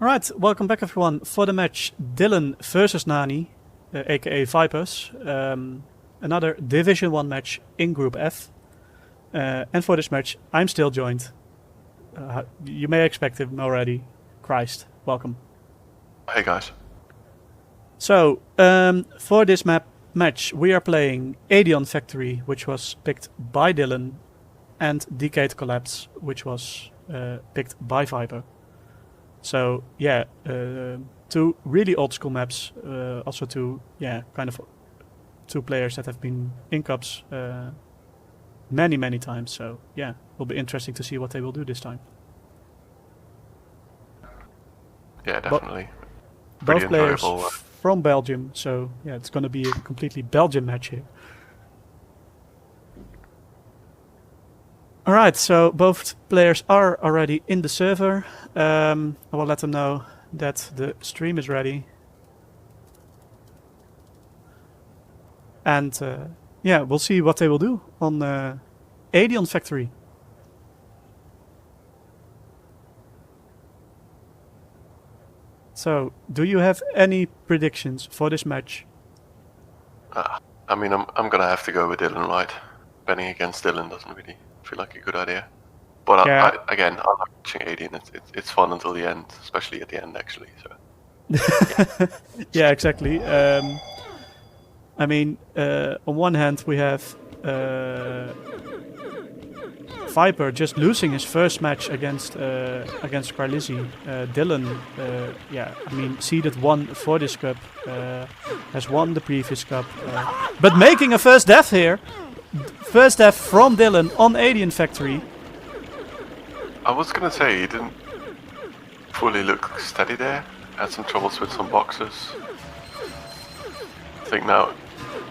Alright, welcome back everyone for the match Dylan versus Nani, aka Vipers. Another Division 1 match in Group F. And for this match, I'm still joined. You may expect him already. Christ, welcome. Hey guys. So, for this match, we are playing Aeon Factory, which was picked by Dylan, and Decade Collapse, which was picked by Viper. So yeah, two really old school maps. Also two players that have been in cups many times. So yeah, it'll be interesting to see what they will do this time. Yeah, definitely. Both players from Belgium, so yeah, it's going to be a completely Belgian match here. Alright, so both players are already in the server. I will let them know that the stream is ready. And yeah, we'll see what they will do on Aeon Factory. So, do you have any predictions for this match? I mean, I'm gonna have to go with Dylan, right? Betting against Dylan doesn't really feel like a good idea. But yeah. I like watching Aeon. It's fun until the end, especially at the end, actually. So. Yeah, exactly. I mean, on one hand, we have Viper just losing his first match against Carlizzi. Dylan, yeah, I mean, seeded 1 for this cup, has won the previous cup, but making a first death here. First death from Dylan on Aeon Factory. I was gonna say he didn't fully look steady there. Had some troubles with some boxes. I think now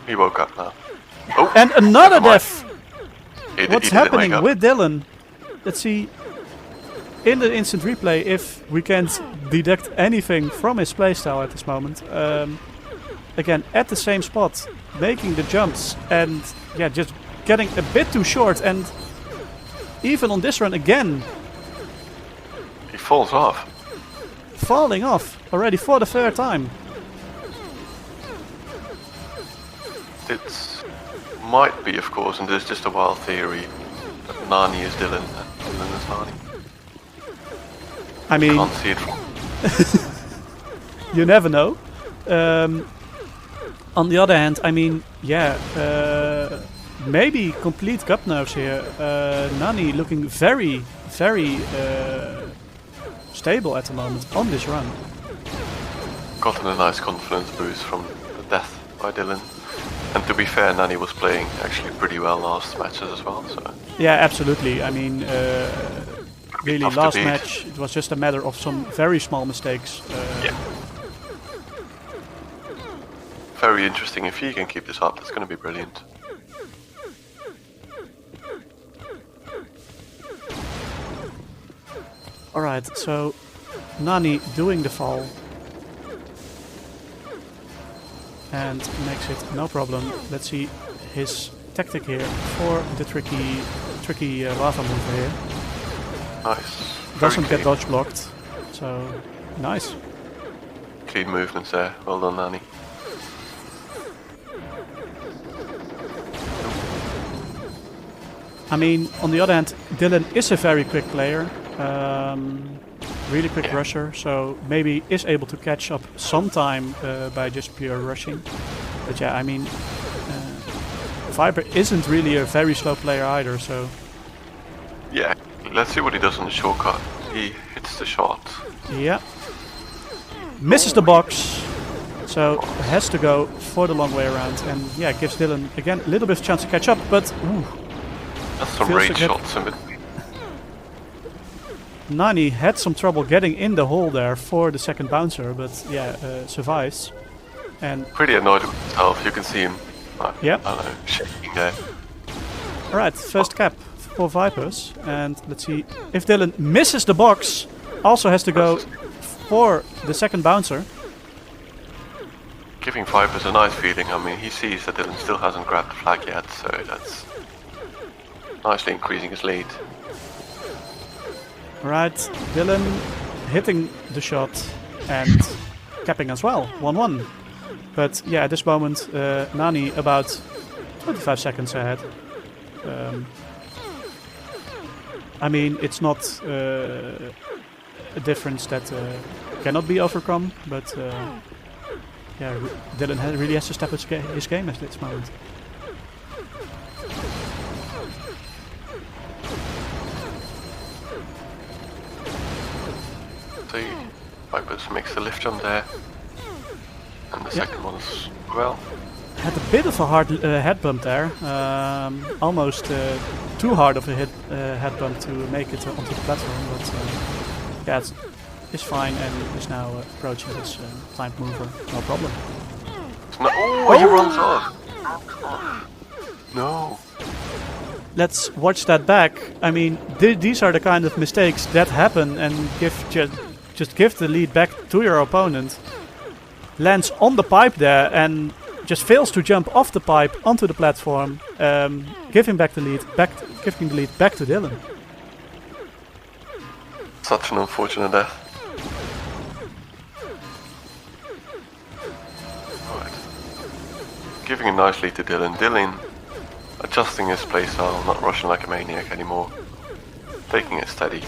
he woke up now. Oh, and another death. What's happening with Dylan? Let's see in the instant replay if we can't deduct anything from his playstyle at this moment. Again, at the same spot, making the jumps and yeah, just getting a bit too short, and even on this run again. He falls off. Falling off already for the third time. It might be, of course, and there's just a wild theory that Nani is Dylan and Dylan is Nani. I mean, can't see it. You never know. On the other hand, I mean, yeah, maybe complete cup nerves here. Nani looking very stable at the moment on this run. Gotten a nice confidence boost from the death by Dylan. And to be fair, Nani was playing actually pretty well last matches as well. So yeah, absolutely. I mean, really last match it was just a matter of some very small mistakes. Yeah. Very interesting. If he can keep this up, it's going to be brilliant. Alright, so Nani doing the fall. And makes it no problem. Let's see his tactic here for the tricky lava move here. Nice. Doesn't get dodge blocked, so nice. Clean movements there. Well done, Nani. I mean, on the other hand, Dylan is a very quick player. Really quick rusher, so maybe is able to catch up sometime by just pure rushing. But yeah, I mean, Viper isn't really a very slow player either, so... Yeah, let's see what he does on the shortcut. He hits the shot. Yeah. Misses the box, so has to go for the long way around. And yeah, gives Dylan, again, a little bit of chance to catch up, but... Ooh, that's some range shots in between. Nani had some trouble getting in the hole there for the second bouncer, but yeah, survives. And pretty annoyed with himself, you can see him. Yep. I don't know, shaking there. Alright, first cap for Vipers, and let's see if Dylan misses the box, also has to go for the second bouncer. Giving Vipers a nice feeling. I mean, he sees that Dylan still hasn't grabbed the flag yet, so that's nicely increasing his lead. Right, Dylan hitting the shot and capping as well, 1-1. But yeah, at this moment, Nani about 25 seconds ahead. I mean, it's not a difference that cannot be overcome, but yeah, Dylan really has to step his game at this moment. So Vipers makes the lift jump there, and the second one as well. Had a bit of a hard head bump there, almost too hard of a head bump to make it onto the platform, but yeah, it's fine and is now approaching his timed mover, no problem. Oh, he runs off! No! Let's watch that back. I mean, these are the kind of mistakes that happen, and just give the lead back to your opponent. Lands on the pipe there and just fails to jump off the pipe onto the platform, giving back the lead, giving the lead back to Dylan. Such an unfortunate death. Right. Giving a nice lead to Dylan. Dylan adjusting his playstyle, not rushing like a maniac anymore. Taking it steady.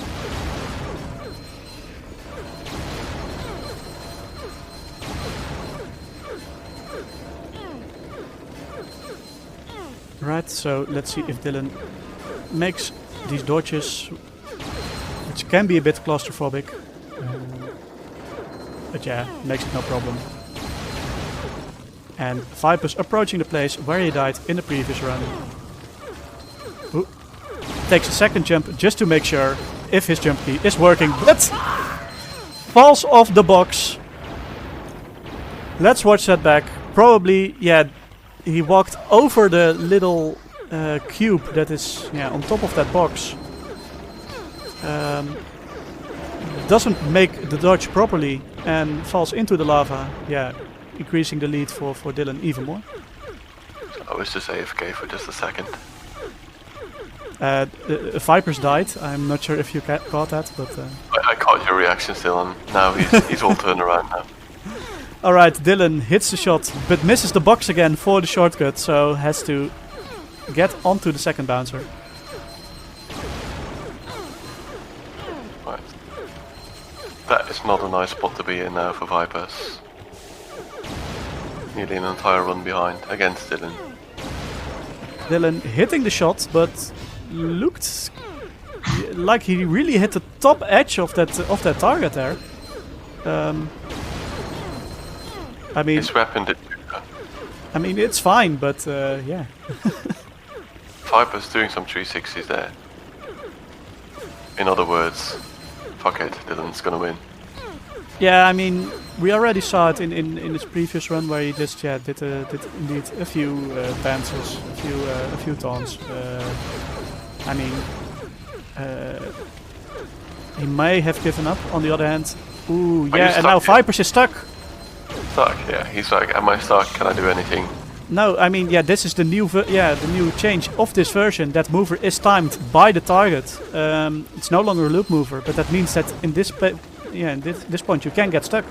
Right, so let's see if Dylan makes these dodges, which can be a bit claustrophobic, but yeah, makes it no problem. And Viper's approaching the place where he died in the previous run. Ooh. Takes a second jump just to make sure if his jump key is working, but falls off the box. Let's watch that back. Probably, yeah, he walked over the little cube that is on top of that box. Doesn't make the dodge properly and falls into the lava. Yeah, increasing the lead for Dylan even more. I was just AFK for just a second. Vipers died. I'm not sure if you caught that, but I caught your reaction still, and now he's all turned around now. Alright, Dylan hits the shot, but misses the box again for the shortcut, so has to get onto the second bouncer. Right. That is not a nice spot to be in now for Vipers. Nearly an entire run behind against Dylan. Dylan hitting the shot, but looked like he really hit the top edge of that target there. I mean, his weapon did. I mean, it's fine, but yeah. Viper's doing some 360s there. In other words, fuck it, Dylan's gonna win. Yeah, I mean, we already saw it in his previous run where he just did indeed a few dances, a few taunts. I mean, he may have given up. On the other hand, ooh, yeah, and now Vipers is stuck. Stuck, yeah. He's like, am I stuck? Can I do anything? No, I mean, yeah, this is the new change of this version. That mover is timed by the target. It's no longer a loop mover, but that means that in this this point you can get stuck.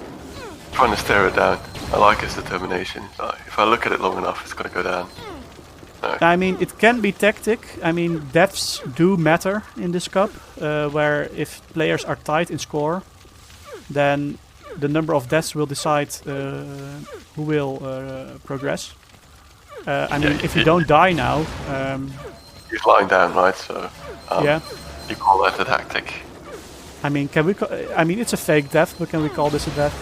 Trying to stare it down. I like his determination. If I look at it long enough, it's gonna go down. No. I mean, it can be tactic. I mean, deaths do matter in this cup, where if players are tied in score, then the number of deaths will decide who will progress. I mean, if you don't die now... he's lying down, right? So yeah. You call that a tactic. I mean, I mean, it's a fake death, but can we call this a death?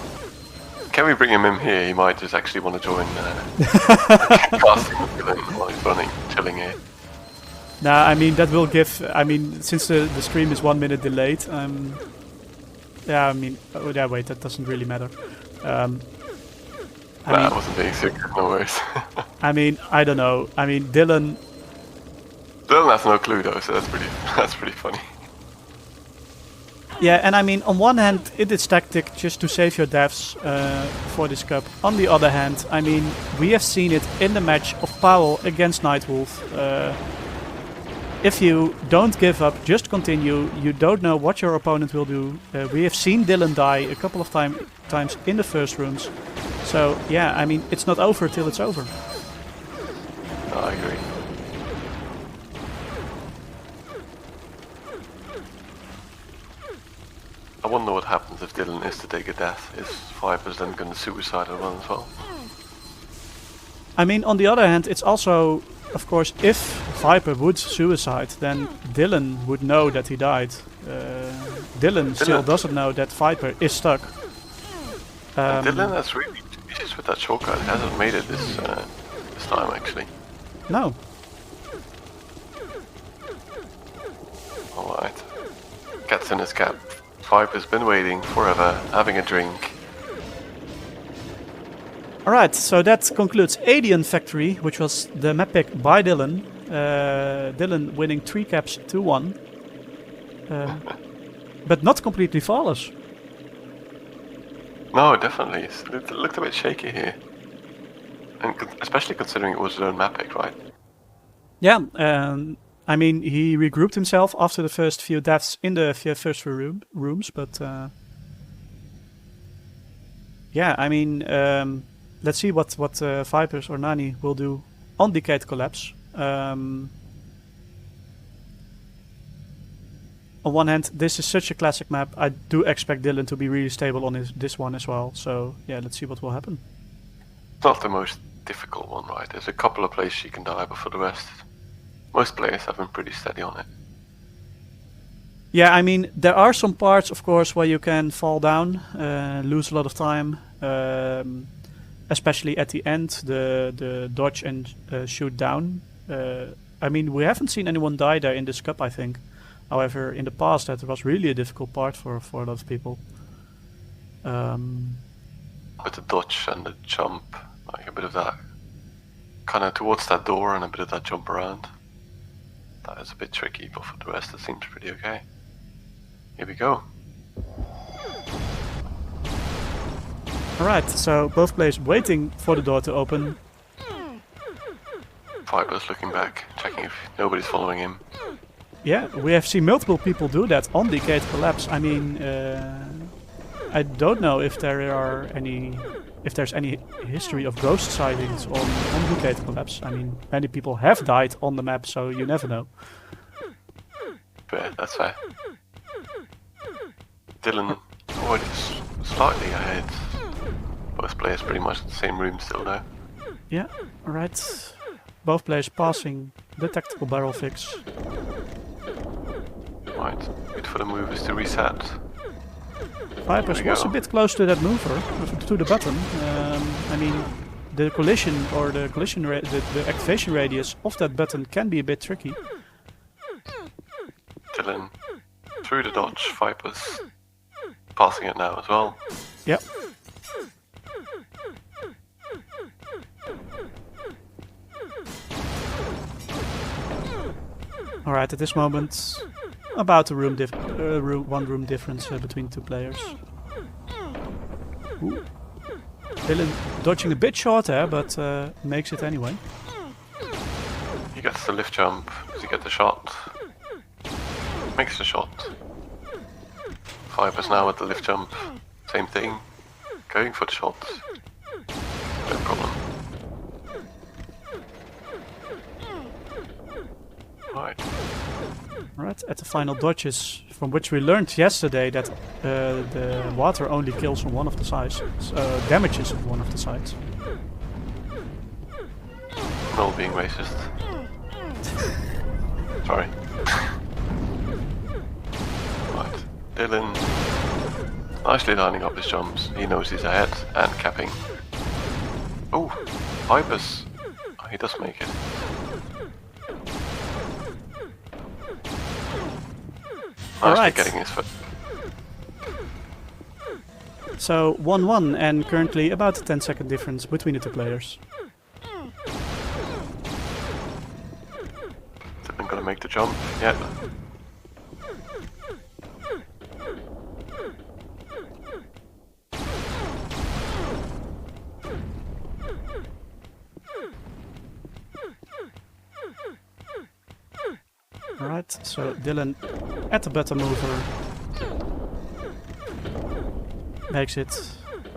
Can we bring him in here? He might just actually want to join casting while he's running, chilling here. Nah, I mean, that will give... I mean, since the stream is 1 minute delayed, yeah, I mean... Oh, yeah, wait, that doesn't really matter. I wasn't being serious, no worries. I mean, I don't know. I mean, Dylan has no clue though, so that's pretty funny. Yeah, and I mean, on one hand, it is tactic just to save your deaths for this cup. On the other hand, I mean, we have seen it in the match of Powell against Nightwolf. if you don't give up, just continue. You don't know what your opponent will do. We have seen Dylan die a couple of times in the first rooms. So yeah, I mean, it's not over till it's over. No, I agree. I wonder what happens if Dylan is to take a death. Is Viper's then going to suicide or run as well? I mean, on the other hand, it's also, of course, if Viper would suicide, then Dylan would know that he died. Dylan still doesn't know that Viper is stuck. Dylan has really issues with that shortcut. He hasn't made it this time, actually. No. Alright. Cat's in his cap. Viper's been waiting forever, having a drink. Alright, so that concludes Alien Factory, which was the map pick by Dylan. Dylan winning 3 caps to 1. But not completely flawless. No, definitely. It looked a bit shaky here. And especially considering it was his own map pick, right? Yeah, I mean, he regrouped himself after the first few deaths in the first few rooms, but... yeah, I mean... let's see what Vipers or Nani will do on Decade Collapse. On one hand, this is such a classic map. I do expect Dylan to be really stable on this one as well. So yeah, let's see what will happen. It's not the most difficult one, right? There's a couple of places you can die, but for the rest, most players have been pretty steady on it. Yeah, I mean, there are some parts, of course, where you can fall down, lose a lot of time. Especially at the end, the dodge and shoot down. I mean, we haven't seen anyone die there in this cup, I think. However, in the past, that was really a difficult part for a lot of people. With the dodge and the jump, like a bit of that, kind of towards that door and a bit of that jump around. That is a bit tricky, but for the rest, it seems pretty okay. Here we go. Alright, so both players waiting for the door to open. Viper's looking back, checking if nobody's following him. Yeah, we have seen multiple people do that on Decade Collapse. I mean, I don't know if there's any history of ghost sightings on Decade Collapse. I mean, many people have died on the map, so you never know. But that's fair. Dylan already slightly ahead. Both players pretty much in the same room still now. Yeah, alright. Both players passing the tactical barrel fix. Right, wait for the movers to reset. Vipers was a bit close to that mover, to the button. I mean, the collision or the activation radius of that button can be a bit tricky. Dylan through the dodge, Vipers passing it now as well. Yep. Alright, at this moment, about a one room difference between two players. Ooh. Dylan dodging a bit short there, but makes it anyway. He gets the lift jump. Does he get the shot? Makes the shot. Vipers now with the lift jump. Same thing. Going for the shot. No problem. Right, at the final dodges, from which we learned yesterday that the water only kills on one of the sides, damages on one of the sides. Null being racist. Sorry. Right, Dylan nicely lining up his jumps. He knows he's ahead and capping. Oh, Vipers. Oh, he does make it. Alright. Getting his foot. So 1-1 and currently about a 10-second difference between the two players. Dylan gonna make the jump. Yeah. Alright, so Dylan at the button mover makes it,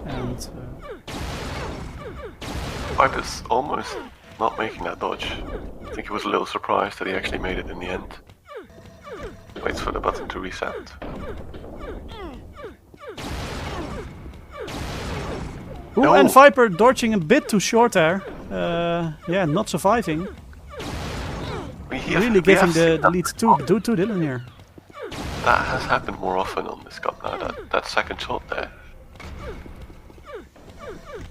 and Viper's almost not making that dodge. I think he was a little surprised that he actually made it in the end. Waits for the button to reset. Ooh, No. and Viper dodging a bit too short there. Yeah, not surviving. Really giving the lead to Dylan here. That has happened more often on this cup now, that second shot there.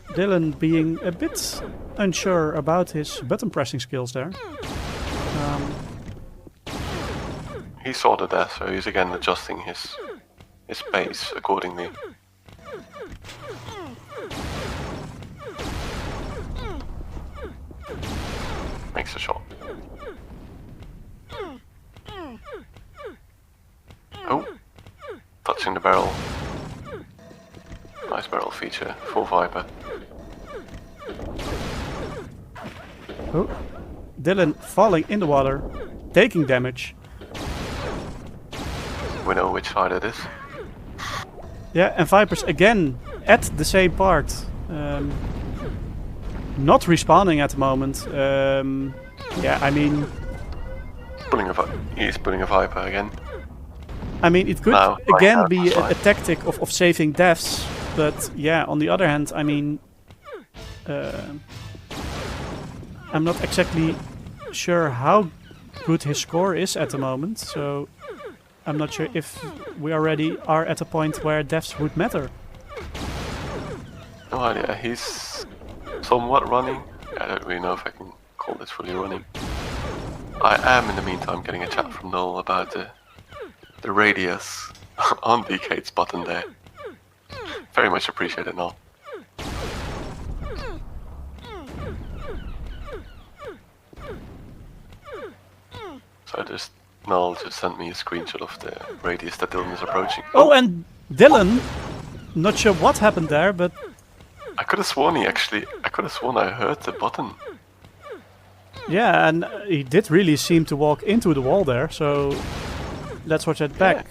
Dylan being a bit unsure about his button pressing skills there. He saw the death, so he's again adjusting his pace accordingly. Makes a shot. Oh, touching the barrel. Nice barrel feature for Viper. Oh, Dylan falling in the water, taking damage. We know which side it is. Yeah, and Viper's again at the same part. Not respawning at the moment. Yeah, I mean... He's pulling a Viper again. I mean, it could No, again be a tactic of saving deaths, but yeah, on the other hand, I mean, I'm not exactly sure how good his score is at the moment, so I'm not sure if we already are at a point where deaths would matter. No idea, he's somewhat running. I don't really know if I can call this fully running. I am in the meantime getting a chat from Noel about the radius on DK's button there. Very much appreciated, Noel. So Noel just sent me a screenshot of the radius that Dylan is approaching. Oh, and Dylan, not sure what happened there, but I could have sworn I heard the button. yeah, and he did really seem to walk into the wall there, so let's watch that back.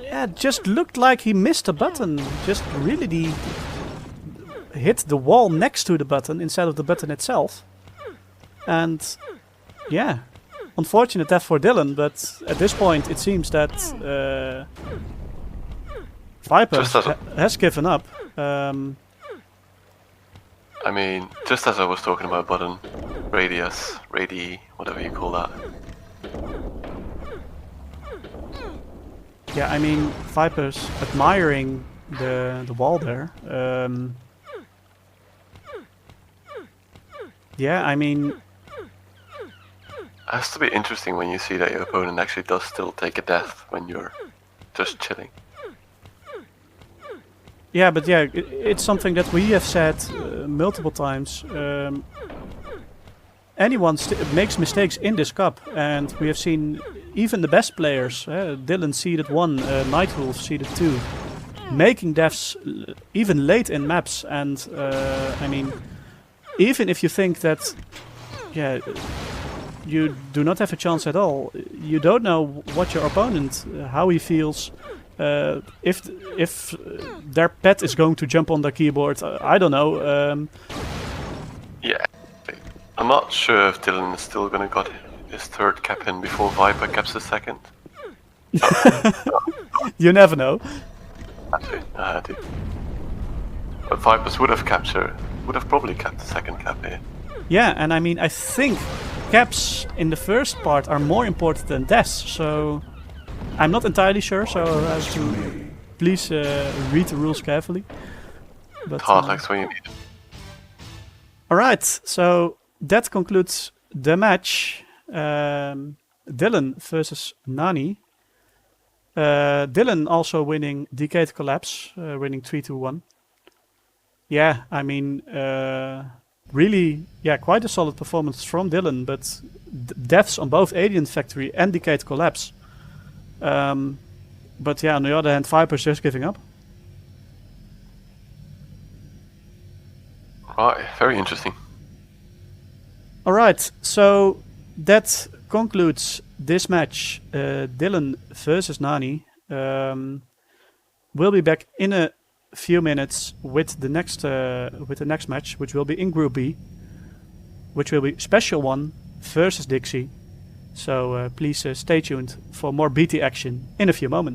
Yeah, it just looked like he missed a button. Just really hit the wall next to the button instead of the button itself. And yeah, unfortunate death for Dylan, but at this point it seems that Viper has given up. I mean, just as I was talking about button, radius, whatever you call that. Yeah, I mean, Viper's admiring the wall there. Yeah, I mean... It has to be interesting when you see that your opponent actually does still take a death when you're just chilling. Yeah, but yeah, it's something that we have said multiple times. Anyone makes mistakes in this cup, and we have seen even the best players, Dylan seeded 1, Nightwolf seeded 2, making deaths even late in maps. And I mean, even if you think that, yeah, you do not have a chance at all, you don't know what your opponent, how he feels. If their pet is going to jump on their keyboard, I don't know. Yeah, I'm not sure if Dylan is still gonna got his third cap in before Viper caps his second. You never know. I do. But Vipers would have probably capped the second cap here. Yeah, and I mean, I think caps in the first part are more important than deaths, so I'm not entirely sure, so I have to please read the rules carefully. But hard like when you need it. Alright, so that concludes the match. Dylan versus Nani. Dylan also winning Decade Collapse, winning 3-1. Yeah, I mean, really, yeah, quite a solid performance from Dylan, but deaths on both Alien Factory and Decade Collapse. But yeah, on the other hand, Viper's just giving up. Right, very interesting. Alright, so that concludes this match, Dylan versus Nani. We'll be back in a few minutes with the next match, which will be in Group B, which will be Special 1 versus Dixie. So please stay tuned for more BT action in a few moments.